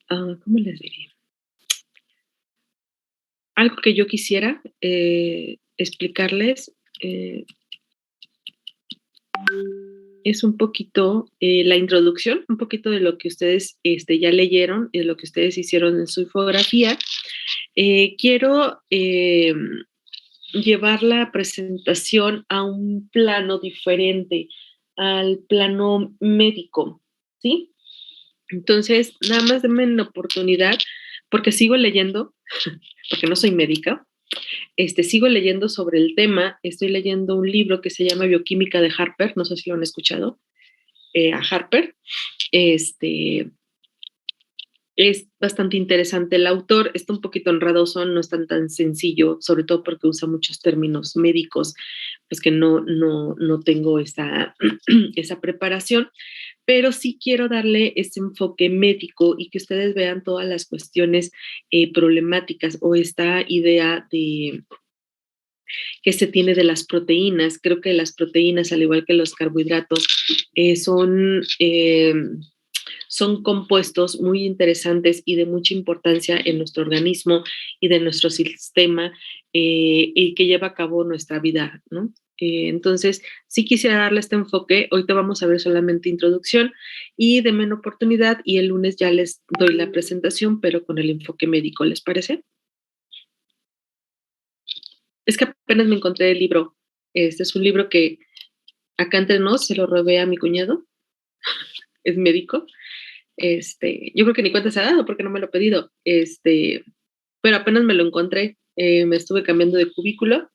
¿cómo les diría? Algo que yo quisiera explicarles es un poquito la introducción, un poquito de lo que ustedes ya leyeron y de lo que ustedes hicieron en su infografía. Quiero llevar la presentación a un plano diferente, al plano médico, ¿sí? Entonces, nada más denme una oportunidad, porque sigo leyendo, porque no soy médica, sigo leyendo sobre el tema, estoy leyendo un libro que se llama Bioquímica de Harper, no sé si lo han escuchado, a Harper. Este, es bastante interesante. El autor está un poquito enredoso, no es tan sencillo, sobre todo porque usa muchos términos médicos, pues que no tengo esa preparación, pero sí quiero darle ese enfoque médico y que ustedes vean todas las cuestiones problemáticas o esta idea de que se tiene de las proteínas. Creo que las proteínas, al igual que los carbohidratos, son compuestos muy interesantes y de mucha importancia en nuestro organismo y de nuestro sistema y que lleva a cabo nuestra vida, ¿no? Entonces, sí quisiera darle este enfoque. Ahorita vamos a ver solamente introducción y denme una oportunidad y el lunes ya les doy la presentación, pero con el enfoque médico, ¿les parece? Es que apenas me encontré el libro. Este es un libro que acá entre nos se lo robé a mi cuñado, es médico. Yo creo que ni cuenta se ha dado porque no me lo he pedido. Pero apenas me lo encontré. Me estuve cambiando de cubículo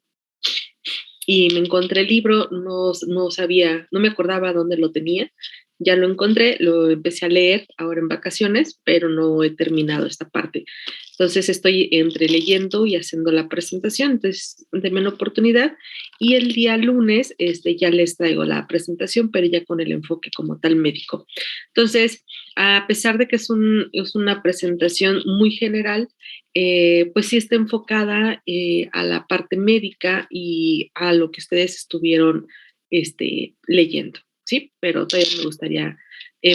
y me encontré el libro, no sabía, no me acordaba dónde lo tenía. Ya lo encontré, lo empecé a leer ahora en vacaciones, pero no he terminado esta parte. Entonces estoy entre leyendo y haciendo la presentación, entonces denme una oportunidad y el día lunes ya les traigo la presentación, pero ya con el enfoque como tal médico. Entonces, a pesar de que es una presentación muy general, pues sí está enfocada a la parte médica y a lo que ustedes estuvieron leyendo, ¿sí? Pero todavía me gustaría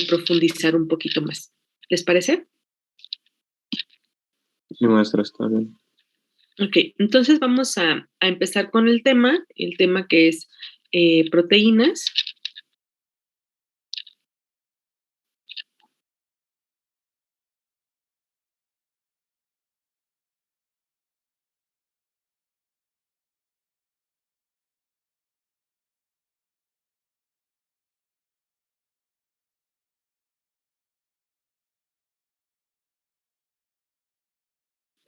profundizar un poquito más. ¿Les parece? Sí, maestra, está bien. Ok, entonces vamos a empezar con el tema que es proteínas.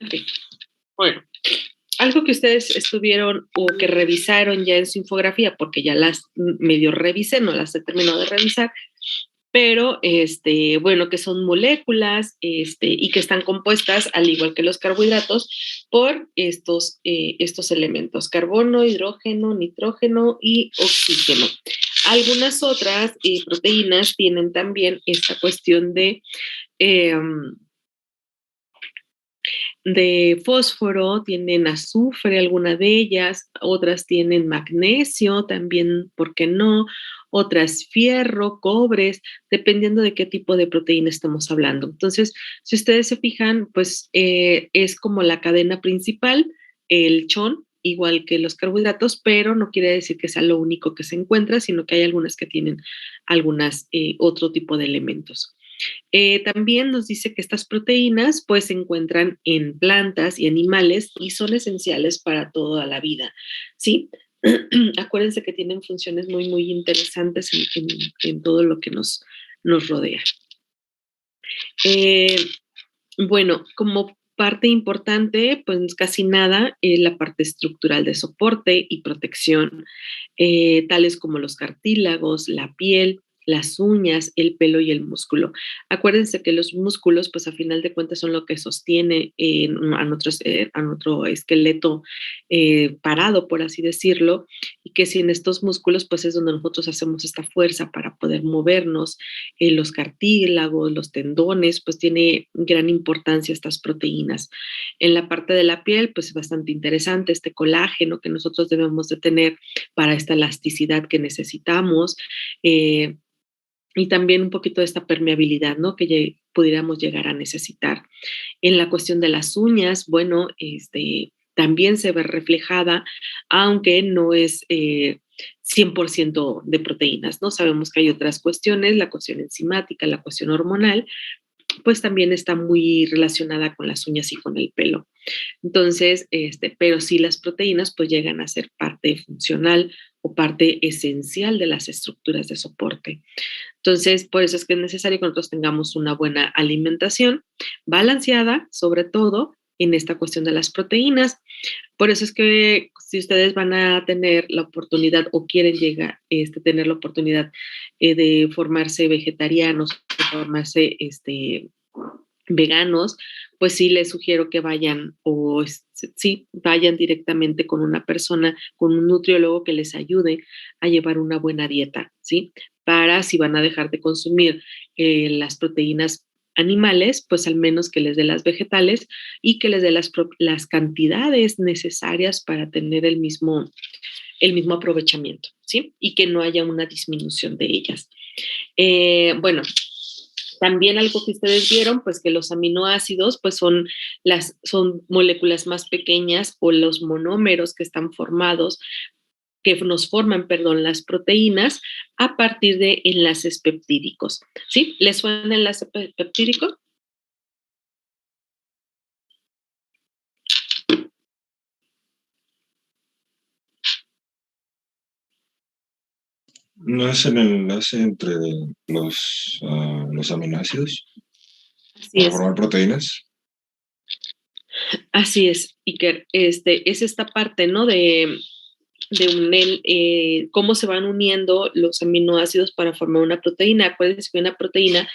Ok, bueno, algo que ustedes estuvieron o que revisaron ya en su infografía, porque ya las medio revisé, no las he terminado de revisar, pero bueno, que son moléculas y que están compuestas, al igual que los carbohidratos, por estos elementos, carbono, hidrógeno, nitrógeno y oxígeno. Algunas otras proteínas tienen también esta cuestión eh, de fósforo, tienen azufre, alguna de ellas, otras tienen magnesio también, ¿por qué no? Otras fierro, cobres, dependiendo de qué tipo de proteína estamos hablando. Entonces, si ustedes se fijan, pues es como la cadena principal, el chon, igual que los carbohidratos, pero no quiere decir que sea lo único que se encuentra, sino que hay algunas que tienen otro tipo de elementos. También nos dice que estas proteínas pues se encuentran en plantas y animales y son esenciales para toda la vida, ¿sí? Acuérdense que tienen funciones muy interesantes en todo lo que nos rodea. Eh, bueno, como parte importante, pues casi nada, la parte estructural de soporte y protección, tales como los cartílagos, la piel, las uñas, el pelo y el músculo. Acuérdense que los músculos, pues a final de cuentas son lo que sostiene a nuestro esqueleto parado, por así decirlo, y que sin estos músculos, pues es donde nosotros hacemos esta fuerza para poder movernos. Los cartílagos, los tendones, pues tiene gran importancia estas proteínas. En la parte de la piel, pues es bastante interesante este colágeno que nosotros debemos de tener para esta elasticidad que necesitamos. Y también un poquito de esta permeabilidad, ¿no? pudiéramos llegar a necesitar. En la cuestión de las uñas, bueno, también se ve reflejada, aunque no es 100% de proteínas, ¿no? Sabemos que hay otras cuestiones, la cuestión enzimática, la cuestión hormonal, pues también está muy relacionada con las uñas y con el pelo. Entonces, pero sí las proteínas pues llegan a ser parte funcional o parte esencial de las estructuras de soporte. Entonces, por eso es que es necesario que nosotros tengamos una buena alimentación balanceada, sobre todo en esta cuestión de las proteínas. Por eso es que si ustedes van a tener la oportunidad o quieren llegar, tener la oportunidad de formarse vegetarianos, de formarse veganos, pues sí les sugiero que vayan o sí, vayan directamente con una persona, con un nutriólogo que les ayude a llevar una buena dieta, ¿sí? Para si van a dejar de consumir las proteínas animales, pues al menos que les dé las vegetales y que les dé las cantidades necesarias para tener el mismo aprovechamiento, ¿sí? Y que no haya una disminución de ellas. Bueno, también algo que ustedes vieron, pues que los aminoácidos, pues son moléculas más pequeñas o los monómeros que están formados, que nos forman, perdón, las proteínas a partir de enlaces peptídicos. ¿Sí? ¿Les suena el enlace peptídico? ¿No es el enlace entre los aminoácidos Así para es. formar proteínas? Así es, Iker. Es esta parte, ¿no? Cómo se van uniendo los aminoácidos para formar una proteína. Acuérdense que una proteína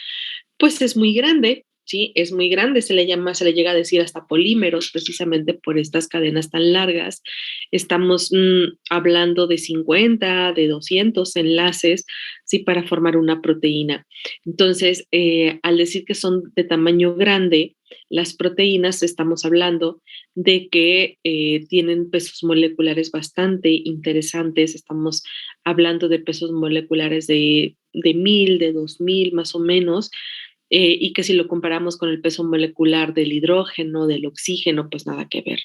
pues es muy grande, ¿sí? Es muy grande, se le llega a decir hasta polímeros, precisamente por estas cadenas tan largas. Estamos hablando de 50, de 200 enlaces, ¿sí? Para formar una proteína. Entonces, al decir que son de tamaño grande, las proteínas, estamos hablando de que tienen pesos moleculares bastante interesantes, estamos hablando de pesos moleculares de 1000, de 2000 más o menos, y que si lo comparamos con el peso molecular del hidrógeno, del oxígeno, pues nada que ver,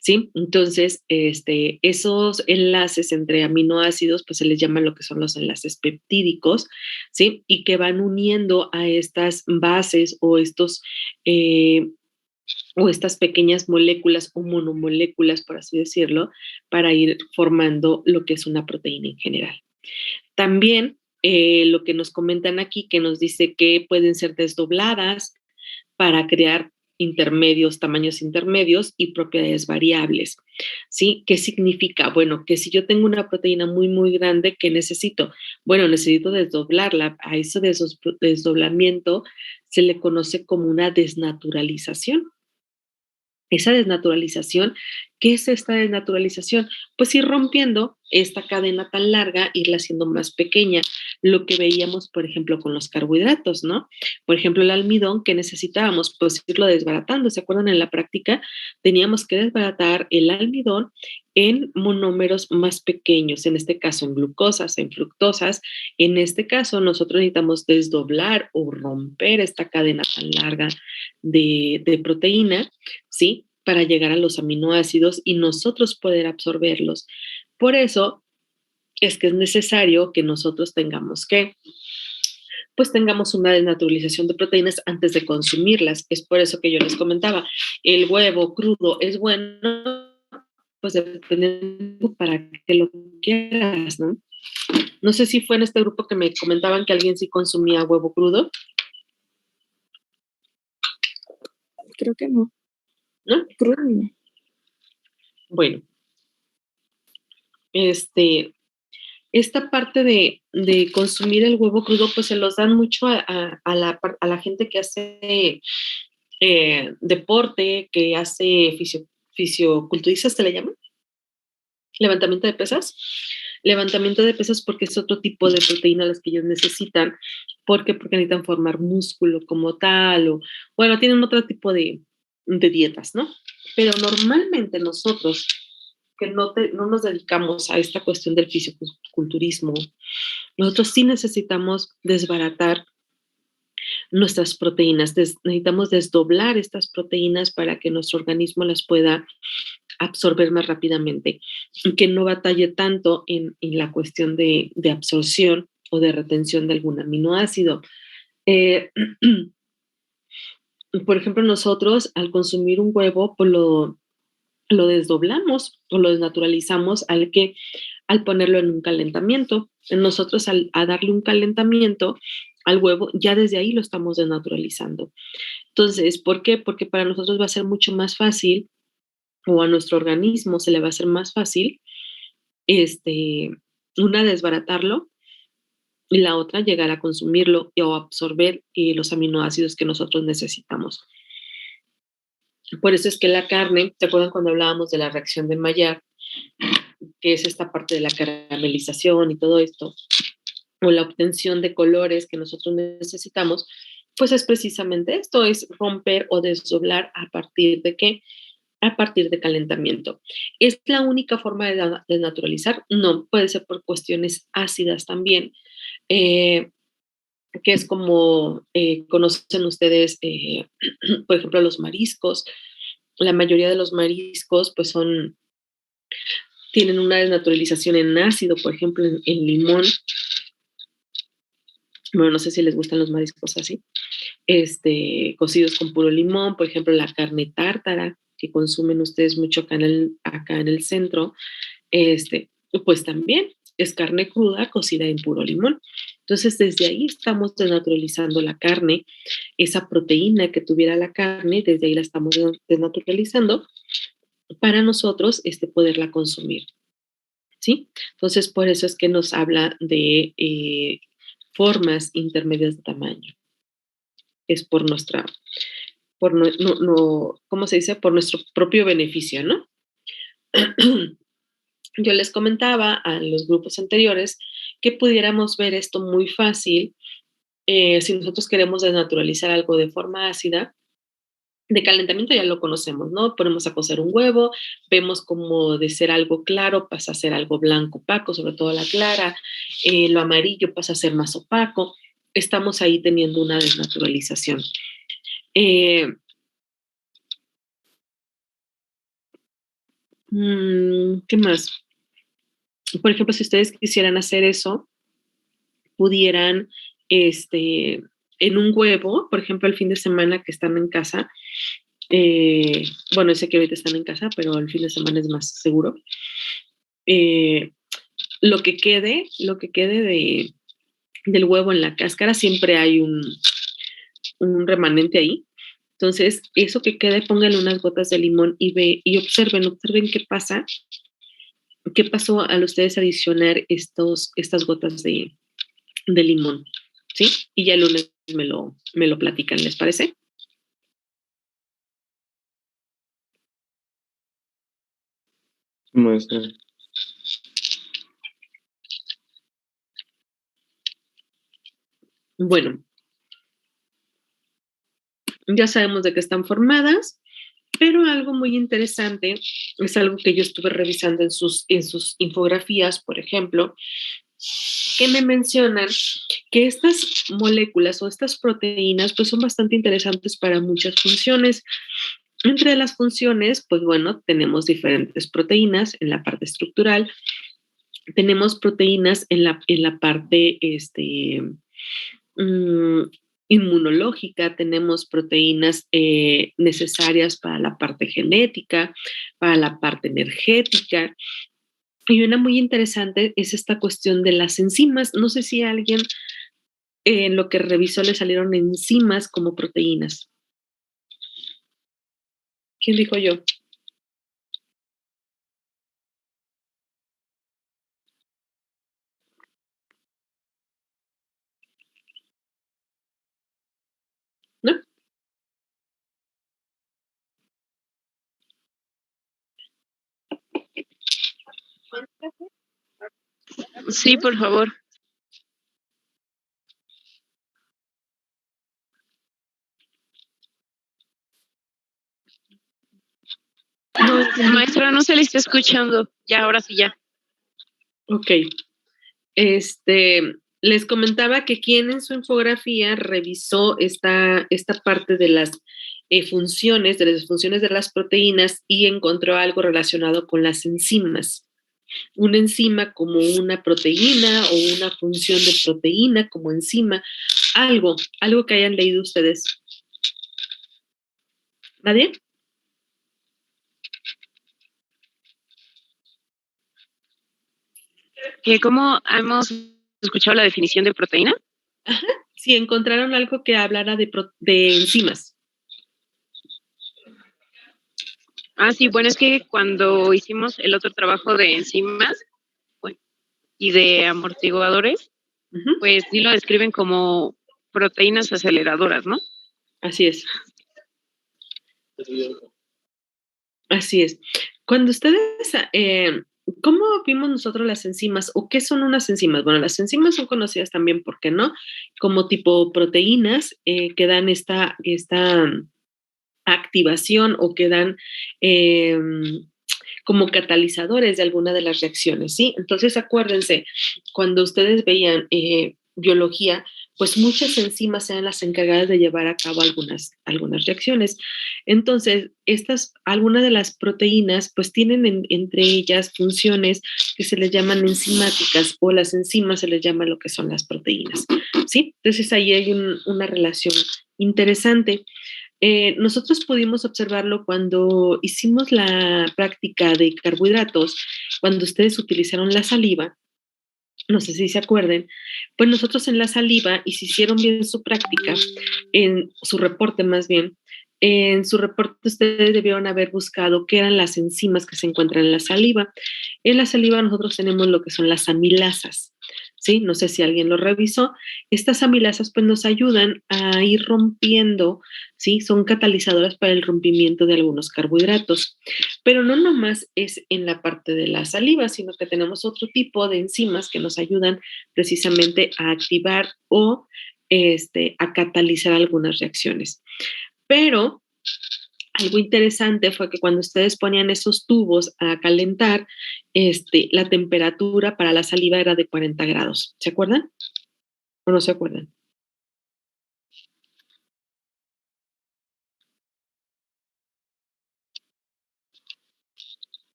¿sí? Entonces, esos enlaces entre aminoácidos, pues se les llama lo que son los enlaces peptídicos, ¿sí? Y que van uniendo a estas bases eh, o estas pequeñas moléculas o monomoléculas, por así decirlo, para ir formando lo que es una proteína en general. También lo que nos comentan aquí, que nos dice que pueden ser desdobladas para crear tamaños intermedios y propiedades variables, ¿sí? ¿Qué significa? Bueno, que si yo tengo una proteína muy, muy grande, ¿qué necesito? Bueno, necesito desdoblarla. A eso de desdoblamiento se le conoce como una desnaturalización. Esa desnaturalización, ¿qué es esta desnaturalización? Pues ir rompiendo esta cadena tan larga, irla haciendo más pequeña, lo que veíamos, por ejemplo, con los carbohidratos, ¿no? Por ejemplo, el almidón, ¿qué necesitábamos? Pues irlo desbaratando. ¿Se acuerdan? En la práctica teníamos que desbaratar el almidón en monómeros más pequeños, en este caso en glucosas, en fructosas. En este caso, nosotros necesitamos desdoblar o romper esta cadena tan larga de proteína, ¿sí? Para llegar a los aminoácidos y nosotros poder absorberlos. Por eso es que es necesario que nosotros pues tengamos una desnaturalización de proteínas antes de consumirlas. Es por eso que yo les comentaba, el huevo crudo es bueno, pues dependiendo para que lo quieras, ¿no? No sé si fue en este grupo que me comentaban que alguien sí consumía huevo crudo. Creo que no. ¿No? Crudo no. Bueno, esta parte de consumir el huevo crudo, pues se los dan mucho a la gente que hace deporte, que hace fisioculturistas, ¿se le llama? Levantamiento de pesas. Levantamiento de pesas porque es otro tipo de proteína las que ellos necesitan. ¿Por qué? Porque necesitan formar músculo como tal, o bueno, tienen otro tipo de dietas, ¿no? Pero normalmente nosotros que no nos dedicamos a esta cuestión del fisiculturismo, nosotros sí necesitamos desbaratar nuestras proteínas. Necesitamos desdoblar estas proteínas para que nuestro organismo las pueda absorber más rápidamente y que no batalle tanto en la cuestión de absorción o de retención de algún aminoácido. Por ejemplo, nosotros al consumir un huevo, pues lo desdoblamos o lo desnaturalizamos al ponerlo en un calentamiento. Nosotros a darle un calentamiento al huevo, ya desde ahí lo estamos desnaturalizando. Entonces, ¿por qué? Porque para nosotros va a ser mucho más fácil, o a nuestro organismo se le va a hacer más fácil, una, desbaratarlo, y la otra, llegar a consumirlo o absorber los aminoácidos que nosotros necesitamos. Por eso es que la carne, ¿te acuerdan cuando hablábamos de la reacción de Maillard? Que es esta parte de la caramelización y todo esto, o la obtención de colores que nosotros necesitamos, pues es precisamente esto, es romper o desdoblar a partir de ¿qué? A partir de calentamiento. ¿Es la única forma de naturalizar? No, puede ser por cuestiones ácidas también, que es como conocen ustedes, por ejemplo, los mariscos. La mayoría de los mariscos pues tienen una desnaturalización en ácido, por ejemplo, en limón. Bueno, no sé si les gustan los mariscos así, cocidos con puro limón, por ejemplo, la carne tártara, que consumen ustedes mucho acá en el centro, pues también es carne cruda cocida en puro limón. Entonces, desde ahí estamos desnaturalizando la carne, esa proteína que tuviera la carne, desde ahí la estamos desnaturalizando para nosotros poderla consumir, ¿sí? Entonces, por eso es que nos habla de formas intermedias de tamaño. Es por ¿cómo se dice? Por nuestro propio beneficio, ¿no? Yo les comentaba a los grupos anteriores que pudiéramos ver esto muy fácil si nosotros queremos desnaturalizar algo de forma ácida. De calentamiento ya lo conocemos, ¿no? Ponemos a cocer un huevo, vemos como de ser algo claro pasa a ser algo blanco opaco, sobre todo la clara, lo amarillo pasa a ser más opaco. Estamos ahí teniendo una desnaturalización. ¿Qué más? Por ejemplo, si ustedes quisieran hacer eso, pudieran, en un huevo, por ejemplo, el fin de semana que están en casa, bueno, sé que ahorita están en casa, pero el fin de semana es más seguro. Lo que quede del huevo en la cáscara, siempre hay un remanente ahí. Entonces, eso que quede, pónganle unas gotas de limón y observen qué pasa, qué pasó al ustedes adicionar estas gotas de limón, ¿sí? Y ya el lunes me lo platican, ¿les parece? Maestra. Bueno, ya sabemos de qué están formadas, pero algo muy interesante es algo que yo estuve revisando en sus infografías, por ejemplo, que me mencionan que estas moléculas o estas proteínas pues son bastante interesantes para muchas funciones. Entre las funciones, pues bueno, tenemos diferentes proteínas en la parte estructural, tenemos proteínas en la parte inmunológica, tenemos proteínas necesarias para la parte genética, para la parte energética. Y una muy interesante es esta cuestión de las enzimas. No sé si a alguien en lo que revisó le salieron enzimas como proteínas. ¿Quién dijo yo? ¿No? Sí, por favor. No, maestra, no se le está escuchando. Ya, ahora sí ya. Ok. les comentaba que quien en su infografía revisó esta parte de las funciones, de las funciones de las proteínas y encontró algo relacionado con las enzimas. Una enzima como una proteína o una función de proteína como enzima, algo que hayan leído ustedes. ¿Nadie? ¿Cómo hemos escuchado la definición de proteína? Ajá, si encontraron algo que hablara de enzimas. Sí, bueno, es que cuando hicimos el otro trabajo de enzimas y de amortiguadores, pues sí lo describen como proteínas aceleradoras, ¿no? Así es. Así es. Cuando ustedes, ¿cómo vimos nosotros las enzimas o qué son unas enzimas? Bueno, las enzimas son conocidas también, ¿por qué no? Como tipo proteínas que dan esta activación o que dan como catalizadores de alguna de las reacciones, ¿sí? Entonces, acuérdense, cuando ustedes veían biología, pues muchas enzimas eran las encargadas de llevar a cabo algunas reacciones. Entonces, algunas de las proteínas, pues tienen entre ellas funciones que se les llaman enzimáticas o las enzimas se les llama lo que son las proteínas, ¿sí? Entonces, ahí hay una relación interesante. Nosotros pudimos observarlo cuando hicimos la práctica de carbohidratos, cuando ustedes utilizaron la saliva, no sé si se acuerden, pues nosotros en la saliva, y si hicieron bien su práctica, en su reporte más bien, en su reporte ustedes debieron haber buscado qué eran las enzimas que se encuentran en la saliva. En la saliva nosotros tenemos lo que son las amilasas, ¿sí? No sé si alguien lo revisó. Estas amilasas pues nos ayudan a ir rompiendo, ¿sí? Son catalizadoras para el rompimiento de algunos carbohidratos. Pero no nomás es en la parte de la saliva, sino que tenemos otro tipo de enzimas que nos ayudan precisamente a activar o a catalizar algunas reacciones. Pero algo interesante fue que cuando ustedes ponían esos tubos a calentar, la temperatura para la saliva era de 40 grados. ¿Se acuerdan? ¿O no se acuerdan?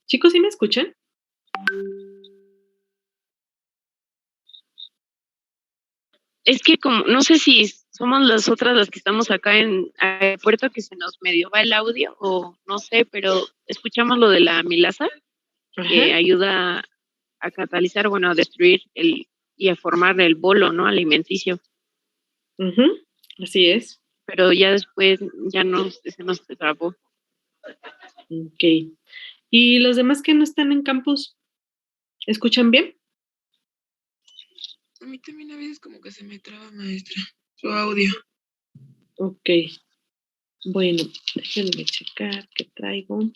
Chicos, ¿sí me escuchan? Es que como, no sé si somos las otras las que estamos acá en el puerto que se nos medio va el audio o no sé, pero escuchamos lo de la amilasa que Ajá. ayuda a catalizar, bueno, a destruir y a formar el bolo, ¿no? Alimenticio. Así es. Pero ya después se nos trabó. Ok. ¿Y los demás que no están en campus, escuchan bien? A mí también a veces como que se me traba, maestra, su audio. Ok. Bueno, déjenme checar qué traigo.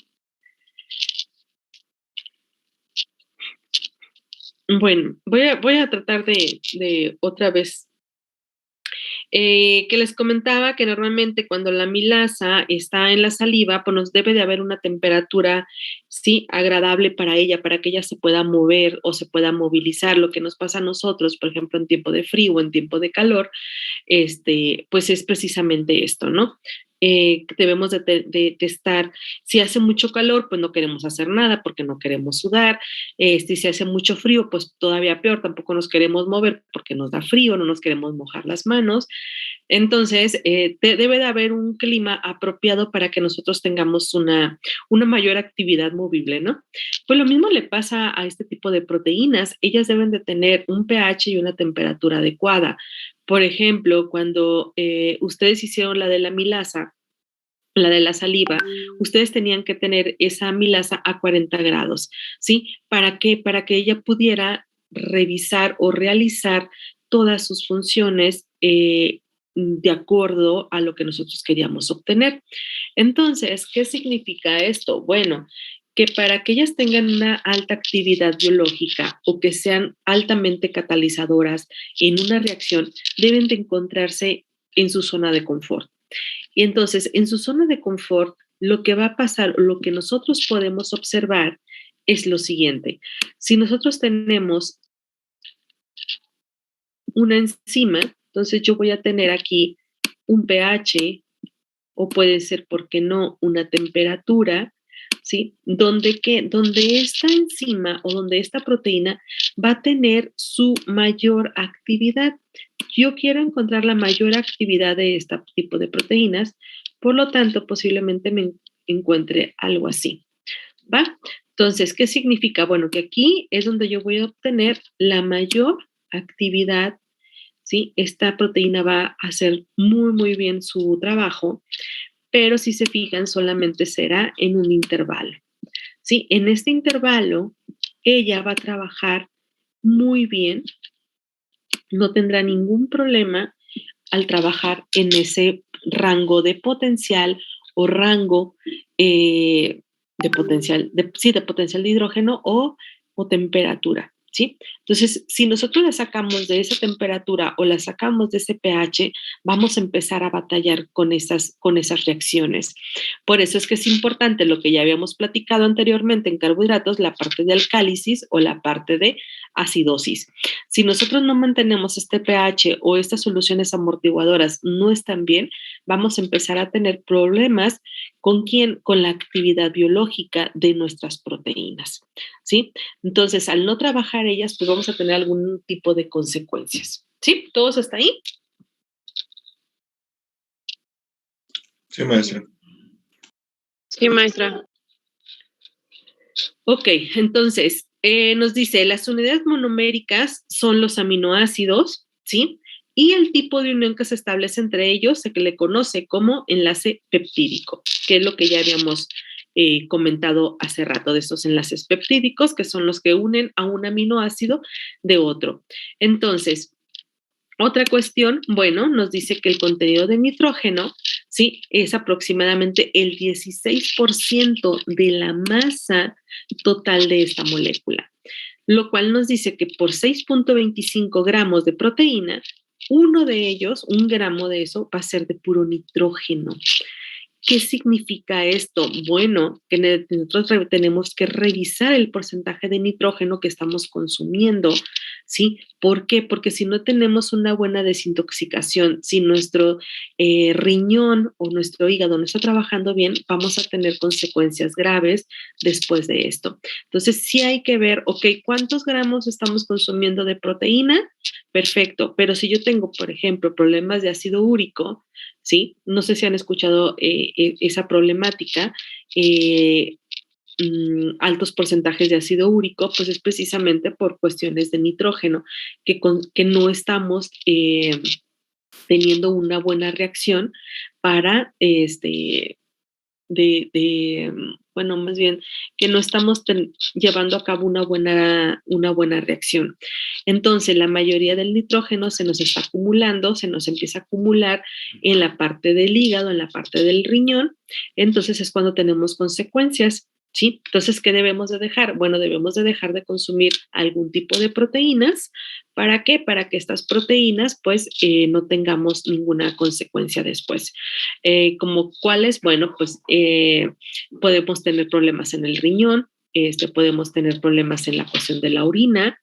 Bueno, voy a tratar de otra vez. Que les comentaba que normalmente cuando la milasa está en la saliva, pues nos debe de haber una temperatura, sí, agradable para ella, para que ella se pueda mover o se pueda movilizar. Lo que nos pasa a nosotros, por ejemplo, en tiempo de frío o en tiempo de calor, pues es precisamente esto, ¿no? Debemos de estar, si hace mucho calor, pues no queremos hacer nada porque no queremos sudar, si hace mucho frío, pues todavía peor, tampoco nos queremos mover porque nos da frío, no nos queremos mojar las manos. Entonces, debe de haber un clima apropiado para que nosotros tengamos una mayor actividad movible, ¿no? Pues lo mismo le pasa a este tipo de proteínas, ellas deben de tener un pH y una temperatura adecuada. Por ejemplo, cuando ustedes hicieron la de la amilasa, la de la saliva, ustedes tenían que tener esa amilasa a 40 grados, ¿sí? ¿Para qué? Para que ella pudiera revisar o realizar todas sus funciones de acuerdo a lo que nosotros queríamos obtener. Entonces, ¿qué significa esto? Bueno, que para que ellas tengan una alta actividad biológica o que sean altamente catalizadoras en una reacción, deben de encontrarse en su zona de confort. Y entonces, en su zona de confort, lo que va a pasar, lo que nosotros podemos observar es lo siguiente. Si nosotros tenemos una enzima, entonces yo voy a tener aquí un pH o puede ser, ¿por qué no?, una temperatura, ¿sí? Donde esta enzima o donde esta proteína va a tener su mayor actividad. Yo quiero encontrar la mayor actividad de este tipo de proteínas, por lo tanto, posiblemente me encuentre algo así, ¿va? Entonces, ¿qué significa? Bueno, que aquí es donde yo voy a obtener la mayor actividad, ¿sí? Esta proteína va a hacer muy, muy bien su trabajo, pero si se fijan, solamente será en un intervalo, ¿sí? En este intervalo, ella va a trabajar muy bien, no tendrá ningún problema al trabajar en ese rango de potencial o rango de potencial, de potencial de hidrógeno o temperatura, ¿sí? Entonces, si nosotros la sacamos de esa temperatura o la sacamos de ese pH, vamos a empezar a batallar con esas reacciones. Por eso es que es importante lo que ya habíamos platicado anteriormente en carbohidratos, la parte de alcálisis o la parte de acidosis. Si nosotros no mantenemos este pH o estas soluciones amortiguadoras no están bien, vamos a empezar a tener problemas ¿con quién? Con la actividad biológica de nuestras proteínas, ¿sí? Entonces, al no trabajar ellas, pues vamos a tener algún tipo de consecuencias, ¿sí? ¿Todos hasta ahí? Sí, maestra. Sí, maestra. Ok, entonces, nos dice, las unidades monoméricas son los aminoácidos, ¿sí? Y el tipo de unión que se establece entre ellos se le conoce como enlace peptídico, que es lo que ya habíamos comentado hace rato, de estos enlaces peptídicos, que son los que unen a un aminoácido de otro. Entonces, otra cuestión, bueno, nos dice que el contenido de nitrógeno, sí, es aproximadamente el 16% de la masa total de esta molécula, lo cual nos dice que por 6.25 gramos de proteína, uno de ellos, un gramo de eso, va a ser de puro nitrógeno. ¿Qué significa esto? Bueno, que nosotros tenemos que revisar el porcentaje de nitrógeno que estamos consumiendo, ¿sí? ¿Por qué? Porque si no tenemos una buena desintoxicación, si nuestro riñón o nuestro hígado no está trabajando bien, vamos a tener consecuencias graves después de esto. Entonces, sí hay que ver, ok, ¿cuántos gramos estamos consumiendo de proteína? Perfecto, pero si yo tengo, por ejemplo, problemas de ácido úrico, ¿sí? No sé si han escuchado esa problemática. Altos porcentajes de ácido úrico, pues es precisamente por cuestiones de nitrógeno, que no estamos teniendo una buena reacción para bueno, más bien que no estamos llevando a cabo una buena reacción. Entonces, la mayoría del nitrógeno se nos está acumulando, se nos empieza a acumular en la parte del hígado, en la parte del riñón, entonces es cuando tenemos consecuencias, ¿sí? Entonces, ¿qué debemos de dejar? Bueno, debemos de dejar de consumir algún tipo de proteínas. ¿Para qué? Para que estas proteínas, pues, no tengamos ninguna consecuencia después. ¿Como cuáles? Bueno, pues, podemos tener problemas en el riñón, podemos tener problemas en la cuestión de la orina,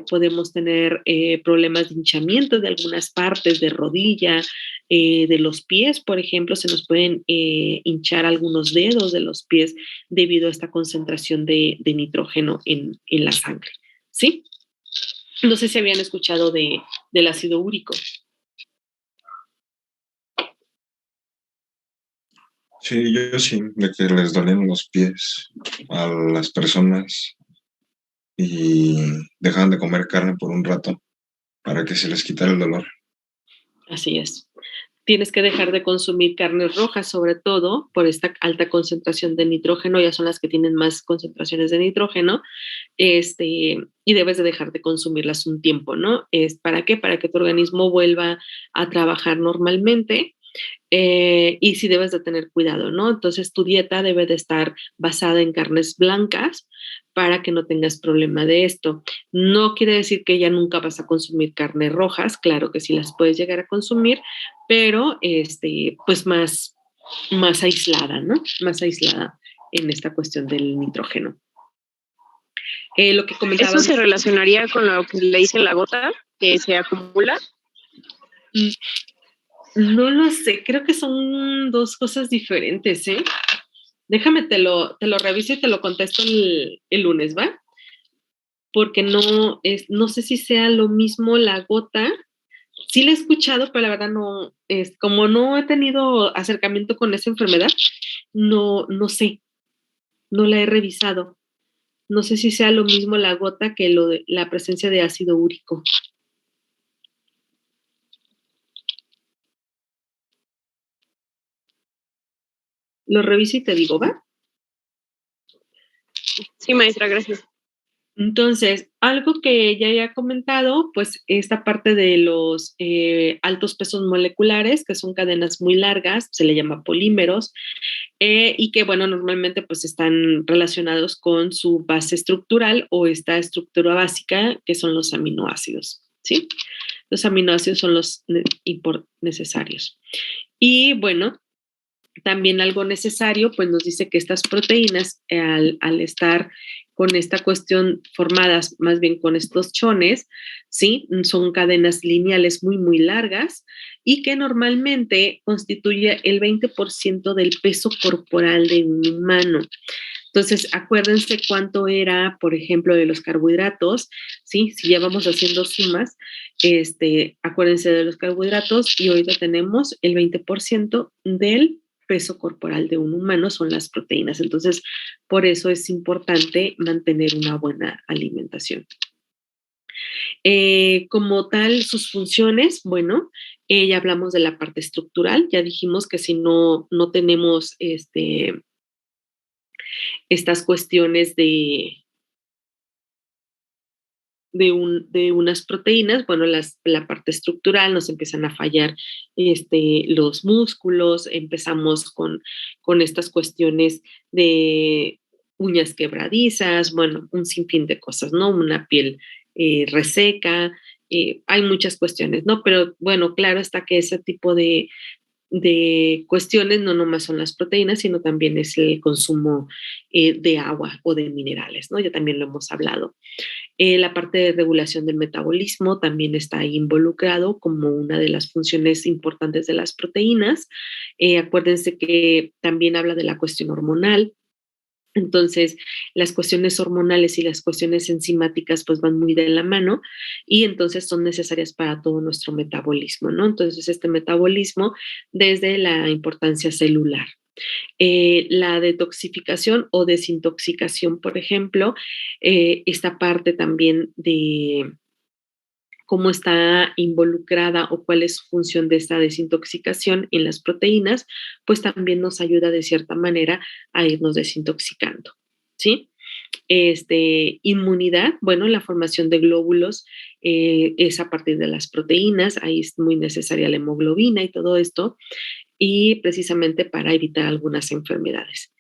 podemos tener problemas de hinchamiento de algunas partes, de rodilla, de los pies, por ejemplo, se nos pueden hinchar algunos dedos de los pies debido a esta concentración de nitrógeno en la sangre, ¿sí? No sé si habían escuchado del ácido úrico. Sí, yo sí, de que les dolían los pies a las personas y dejaban de comer carne por un rato para que se les quitara el dolor. Así es. Tienes que dejar de consumir carnes rojas, sobre todo por esta alta concentración de nitrógeno, ya son las que tienen más concentraciones de nitrógeno, y debes de dejar de consumirlas un tiempo, ¿no? ¿Para qué? Para que tu organismo vuelva a trabajar normalmente. Y sí debes de tener cuidado, ¿no? Entonces tu dieta debe de estar basada en carnes blancas para que no tengas problema de esto. No quiere decir que ya nunca vas a consumir carnes rojas, claro que sí las puedes llegar a consumir, pero pues más aislada, ¿no? Más aislada en esta cuestión del nitrógeno. Lo que ¿Eso comentábamos. se relacionaría con lo que le dice la gota, que se acumula? No lo sé, creo que son dos cosas diferentes, ¿eh? Déjame, te lo reviso y te lo contesto el lunes, ¿va? Porque no sé si sea lo mismo la gota. Sí la he escuchado, pero la verdad no, como no he tenido acercamiento con esa enfermedad, no sé, no la he revisado. No sé si sea lo mismo la gota que la presencia de ácido úrico. Lo reviso y te digo, ¿va? Sí, maestra, gracias. Entonces, algo que ya he comentado, pues esta parte de los altos pesos moleculares, que son cadenas muy largas, se le llama polímeros, y que, bueno, normalmente pues están relacionados con su base estructural o esta estructura básica, que son los aminoácidos, ¿sí? Los aminoácidos son los necesarios. Y bueno, también algo necesario, pues nos dice que estas proteínas, al estar con esta cuestión formadas más bien con estos chones, ¿sí? Son cadenas lineales muy, muy largas y que normalmente constituye el 20% del peso corporal de un humano. Entonces, acuérdense cuánto era, por ejemplo, de los carbohidratos, ¿sí? Si ya vamos haciendo sumas, acuérdense de los carbohidratos y ahorita tenemos el 20% del peso corporal de un humano son las proteínas. Entonces, por eso es importante mantener una buena alimentación. Como tal, sus funciones, bueno, ya hablamos de la parte estructural, ya dijimos que si no tenemos estas cuestiones de unas proteínas, bueno, la parte estructural nos empiezan a fallar los músculos, empezamos con estas cuestiones de uñas quebradizas, bueno, un sinfín de cosas, ¿no? Una piel reseca, hay muchas cuestiones, ¿no? Pero bueno, claro está que ese tipo de cuestiones no nomás son las proteínas, sino también es el consumo de agua o de minerales, ¿no? Ya también lo hemos hablado. La parte de regulación del metabolismo también está ahí involucrado como una de las funciones importantes de las proteínas. Acuérdense que también habla de la cuestión hormonal. Entonces, las cuestiones hormonales y las cuestiones enzimáticas pues van muy de la mano y entonces son necesarias para todo nuestro metabolismo, ¿no? Entonces, este metabolismo desde la importancia celular. La detoxificación o desintoxicación, por ejemplo, esta parte también de cómo está involucrada o cuál es su función de esta desintoxicación en las proteínas, pues también nos ayuda de cierta manera a irnos desintoxicando, ¿sí? Inmunidad, bueno, la formación de glóbulos es a partir de las proteínas, ahí es muy necesaria la hemoglobina y todo esto, y precisamente para evitar algunas enfermedades.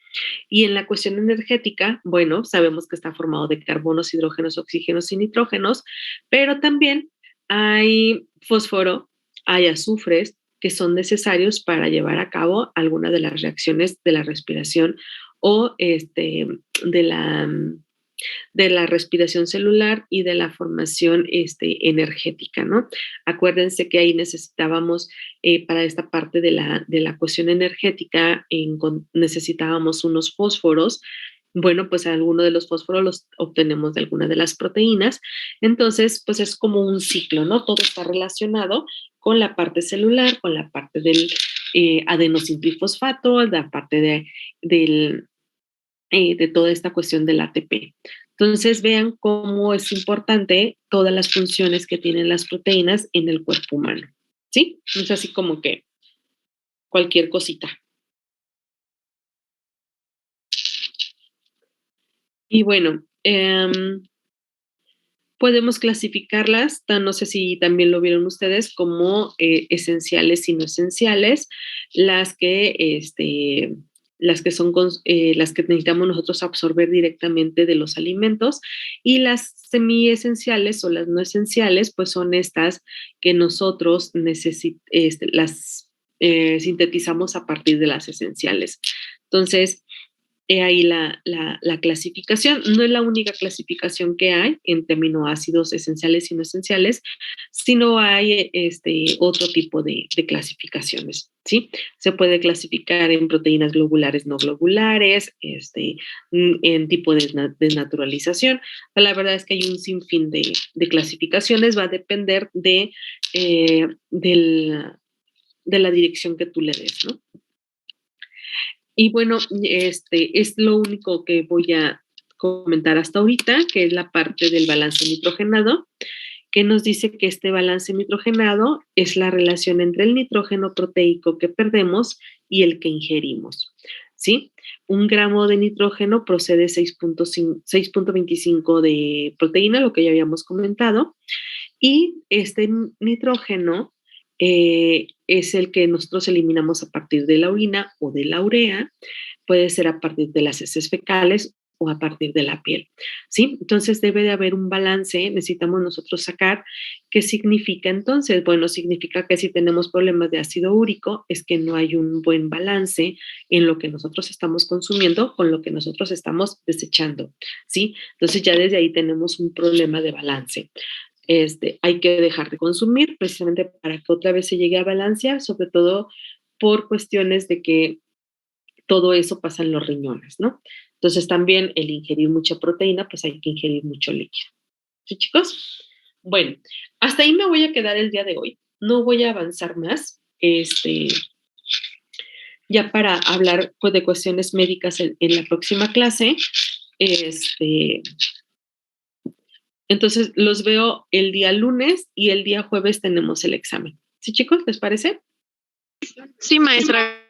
Y en la cuestión energética, bueno, sabemos que está formado de carbonos, hidrógenos, oxígenos y nitrógenos, pero también hay fósforo, hay azufres que son necesarios para llevar a cabo alguna de las reacciones de la respiración o de la respiración celular y de la formación energética, ¿no? Acuérdense que ahí necesitábamos, para esta parte de la cuestión energética, necesitábamos unos fósforos. Bueno, pues alguno de los fósforos los obtenemos de alguna de las proteínas. Entonces, pues es como un ciclo, ¿no? Todo está relacionado con la parte celular, con la parte del adenosintrifosfato, la parte de toda esta cuestión del ATP. Entonces vean cómo es importante todas las funciones que tienen las proteínas en el cuerpo humano, ¿sí? No es así como que cualquier cosita. Y bueno, podemos clasificarlas, no sé si también lo vieron ustedes, como esenciales y no esenciales, las que son las que necesitamos nosotros absorber directamente de los alimentos, y las semiesenciales o las no esenciales, pues son estas que nosotros las sintetizamos a partir de las esenciales. Entonces, he ahí la clasificación. No es la única clasificación que hay entre aminoácidos esenciales y no esenciales, sino hay otro tipo de clasificaciones, ¿sí? Se puede clasificar en proteínas globulares, no globulares, en tipo de desnaturalización. La verdad es que hay un sinfín de clasificaciones, va a depender de la dirección que tú le des, ¿no? Y bueno, es lo único que voy a comentar hasta ahorita, que es la parte del balance nitrogenado, que nos dice que este balance nitrogenado es la relación entre el nitrógeno proteico que perdemos y el que ingerimos, ¿sí? 1 gramo de nitrógeno procede 6.25 de proteína, lo que ya habíamos comentado, y este nitrógeno es el que nosotros eliminamos a partir de la orina o de la urea, puede ser a partir de las heces fecales o a partir de la piel, ¿sí? Entonces debe de haber un balance, necesitamos nosotros sacar qué significa entonces. Bueno, significa que si tenemos problemas de ácido úrico es que no hay un buen balance en lo que nosotros estamos consumiendo con lo que nosotros estamos desechando, ¿sí? Entonces ya desde ahí tenemos un problema de balance. Hay que dejar de consumir precisamente para que otra vez se llegue a balancear, sobre todo por cuestiones de que todo eso pasa en los riñones, ¿no? Entonces también el ingerir mucha proteína, pues hay que ingerir mucho líquido. ¿Sí, chicos? Bueno, hasta ahí me voy a quedar el día de hoy. No voy a avanzar más. Ya para hablar pues, de cuestiones médicas en la próxima clase, entonces los veo el día lunes y el día jueves tenemos el examen. ¿Sí, chicos? ¿Les parece? Sí, maestra.